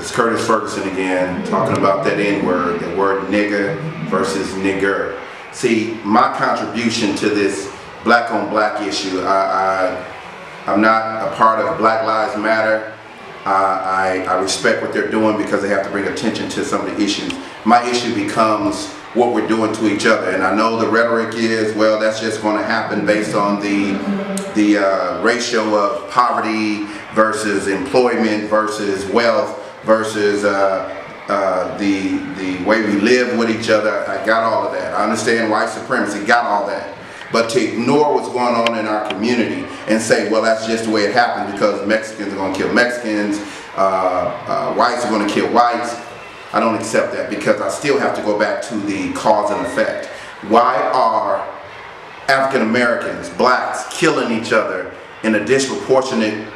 It's Curtis Ferguson again, talking about that N-word, the word nigga versus nigger. See, my contribution to this black on black issue, I'm not a part of Black Lives Matter. I respect what they're doing because they have to bring attention to some of the issues. My issue becomes what we're doing to each other, and I know the rhetoric is, well, that's just going to happen based on the ratio of poverty versus employment versus wealth versus the way we live with each other. I got all of that. I understand white supremacy, got all that. But to ignore what's going on in our community and say, well, that's just the way it happens because Mexicans are going to kill Mexicans, whites are going to kill whites, I don't accept that, because I still have to go back to the cause and effect. Why are African Americans, blacks, killing each other in a disproportionate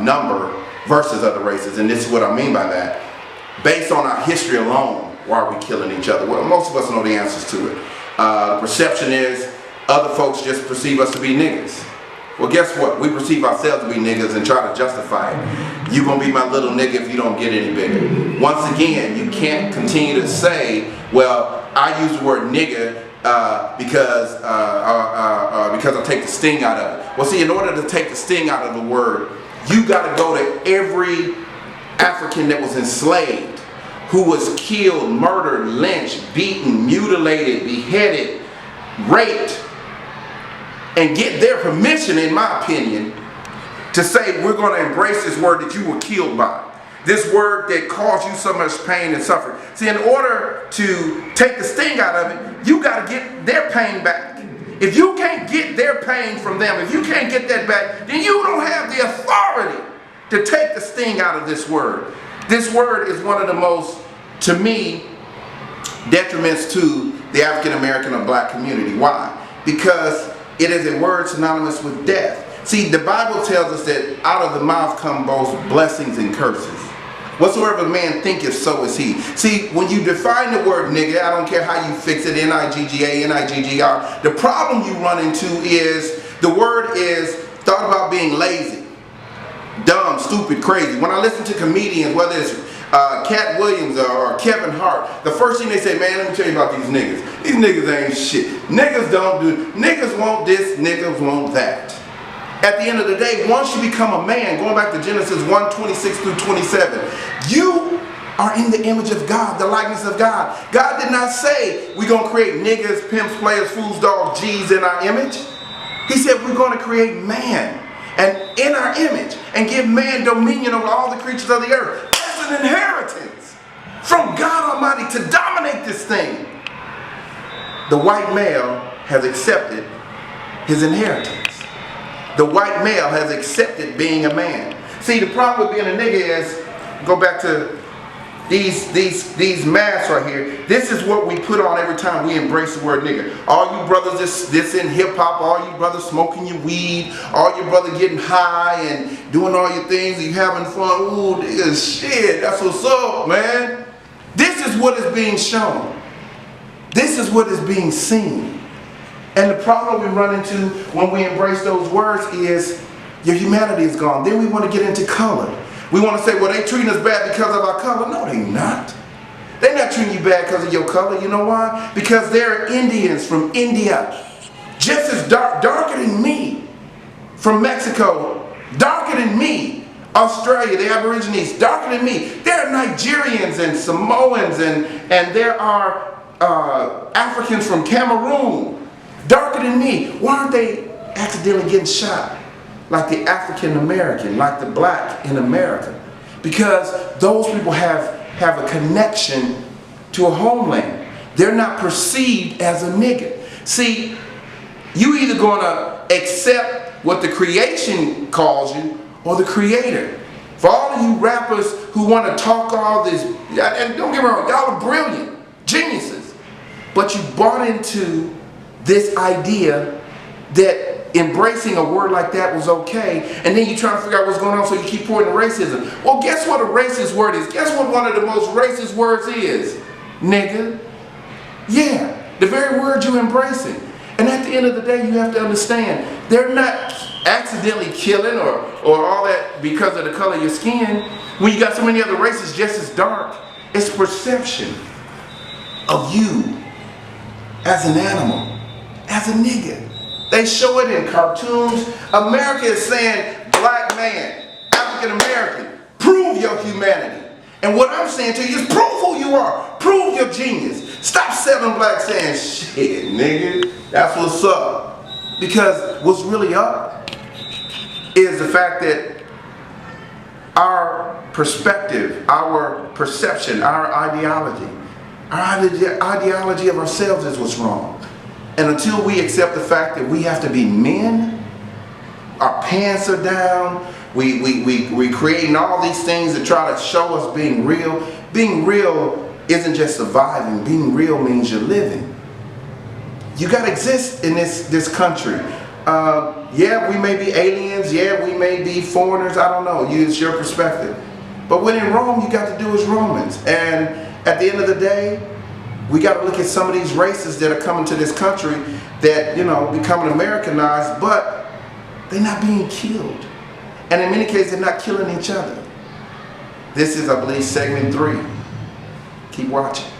number versus other races? And this is what I mean by that. Based on our history alone, why are we killing each other? Well, most of us know the answers to it. Perception is other folks just perceive us to be niggas. Well, guess what? We perceive ourselves to be niggas and try to justify it. You gonna be my little nigga if you don't get any bigger. Once again, you can't continue to say, well, I use the word nigga because I take the sting out of it. Well, see, in order to take the sting out of the word, you gotta go to every African that was enslaved, who was killed, murdered, lynched, beaten, mutilated, beheaded, raped, and get their permission, in my opinion, to say we're going to embrace this word that you were killed by. This word that caused you so much pain and suffering. See, in order to take the sting out of it, you got to get their pain back. If you can't get their pain from them, if you can't get that back, then you don't have the authority to take the sting out of this word. This word is one of the most, to me, detriments to the African American or black community. Why? Because it is a word synonymous with death. See, the Bible tells us that out of the mouth come both blessings and curses. Whatsoever a man thinketh, so is he. See, when you define the word nigga, I don't care how you fix it, N-I-G-G-A, N-I-G-G-R, the problem you run into is the word is thought about being lazy, dumb, stupid, crazy. When I listen to comedians, whether it's Cat Williams or Kevin Hart, the first thing they say, man, let me tell you about these niggas. These niggas ain't shit. Niggas don't do, niggas want this, niggas want that. At the end of the day, once you become a man, going back to Genesis 1:26-27, you are in the image of God, the likeness of God. God did not say we're going to create niggas, pimps, players, fools, dogs, G's in our image. He said we're going to create man and in our image and give man dominion over all the creatures of the earth. An inheritance from God Almighty to dominate this thing. The white male has accepted his inheritance. The white male has accepted being a man. See, the problem with being a nigga is, go back to these masks right here. This is what we put on every time we embrace the word nigga. All you brothers this in hip hop, all you brothers smoking your weed, all you brothers getting high and doing all your things, and you having fun. Ooh, nigga, shit, that's what's up, man. This is what is being shown. This is what is being seen. And the problem we run into when we embrace those words is your humanity is gone. Then we want to get into color. We want to say, well, they treating us bad because of our color. No, they not. They're not treating you bad because of your color. You know why? Because they're Indians from India, just as darker than me, from Mexico, darker than me, Australia, the Aborigines, darker than me. There are Nigerians and Samoans and there are Africans from Cameroon, darker than me. Why aren't they accidentally getting shot like the African American, like the black in America? Because those people have a connection to a homeland. They're not perceived as a nigga. See, you either gonna accept what the creation calls you or the creator. For all of you rappers who want to talk all this, and don't get me wrong, y'all are brilliant, geniuses, but you bought into this idea that embracing a word like that was okay, and then you try to figure out what's going on, so you keep pointing to racism. Well, guess what a racist word is? Guess what one of the most racist words is? Nigga. Yeah, the very word you're embracing. And at the end of the day, you have to understand, they're not accidentally killing or all that because of the color of your skin, when you got so many other races just as dark, it's perception of you as an animal, as a nigga. They show it in cartoons. America is saying, black man, African American, prove your humanity. And what I'm saying to you is prove who you are. Prove your genius. Stop selling black saying, shit, nigga, that's what's up. Because what's really up is the fact that our perspective, our perception, our ideology of ourselves is what's wrong. And until we accept the fact that we have to be men, our pants are down, we creating all these things that try to show us being real. Being real isn't just surviving. Being real means you're living. You gotta exist in this country. Yeah, we may be aliens. Yeah, we may be foreigners. I don't know. It's your perspective. But when in Rome, you got to do as Romans. And at the end of the day, we got to look at some of these races that are coming to this country that, you know, becoming Americanized, but they're not being killed. And in many cases, they're not killing each other. This is, I believe, segment 3. Keep watching.